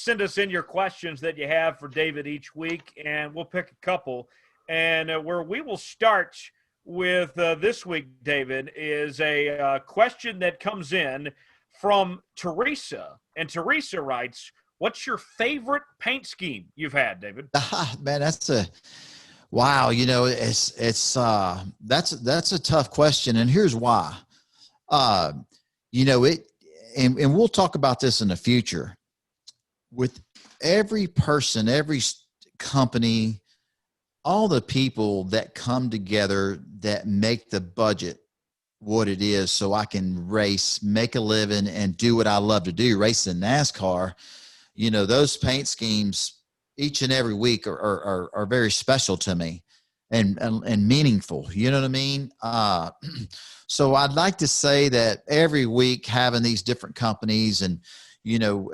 send us in your questions that you have for David each week, and we'll pick a couple. And where we will start with this week, David, is a question that comes in from Teresa. And Teresa writes, what's your favorite paint scheme you've had, David? Man, wow. That's a tough question. And here's why. And we'll talk about this in the future. With every person, every company, all the people that come together that make the budget what it is so I can race, make a living, and do what I love to do, race in NASCAR. Those paint schemes each and every week are very special to me and meaningful. You know what I mean? So I'd like to say that every week having these different companies and,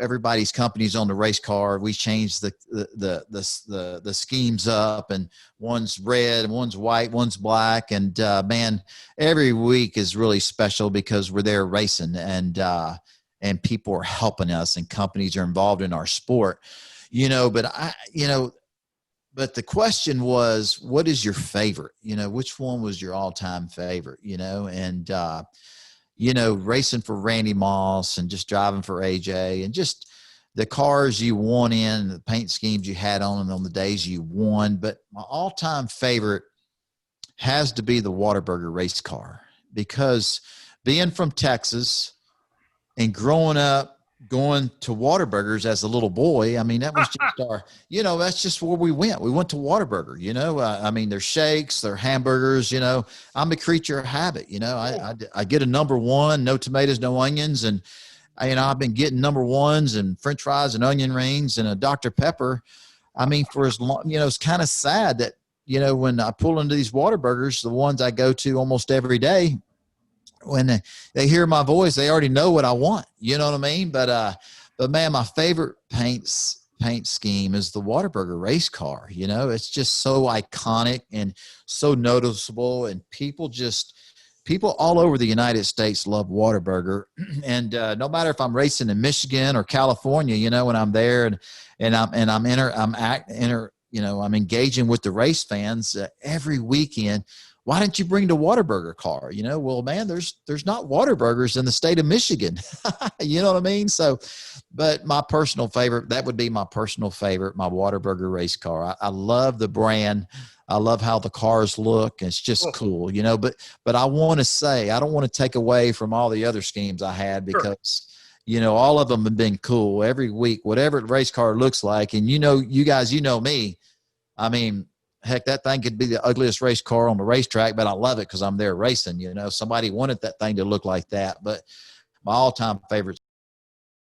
everybody's companies on the race car, we change the schemes up, and one's red, one's white, one's black. And man, every week is really special because we're there racing, and people are helping us, and companies are involved in our sport, but the question was, what is your favorite? Which one was your all-time favorite? Racing for Randy Moss and just driving for AJ, and just the cars you won in, the paint schemes you had on them on the days you won. But my all-time favorite has to be the Whataburger race car, because being from Texas and growing up going to Whataburgers as a little boy, that was just that's just where we went. We went to Whataburger, their shakes, their hamburgers, I'm a creature of habit. I get a number one, no tomatoes, no onions. And, I've been getting number ones and French fries and onion rings and a Dr. Pepper. For as long, it's kind of sad that, when I pull into these Whataburgers, the ones I go to almost every day, when they hear my voice, they already know what I want. You know what I mean? But man, my favorite paint scheme is the Whataburger race car. It's just so iconic and so noticeable, and people all over the United States love Whataburger. And no matter if I'm racing in Michigan or California, when I'm there and I'm engaging with the race fans every weekend. Why didn't you bring the Whataburger car? Well, man, there's not Whataburgers in the state of Michigan. You know what I mean? So, but my personal favorite, that would be my personal favorite, my Whataburger race car. I love the brand. I love how the cars look. It's just cool, but I want to say, I don't want to take away from all the other schemes I had, because, all of them have been cool every week, whatever the race car looks like. And, you guys, me, heck, that thing could be the ugliest race car on the racetrack, but I love it because I'm there racing. Somebody wanted that thing to look like that. But my all-time favorite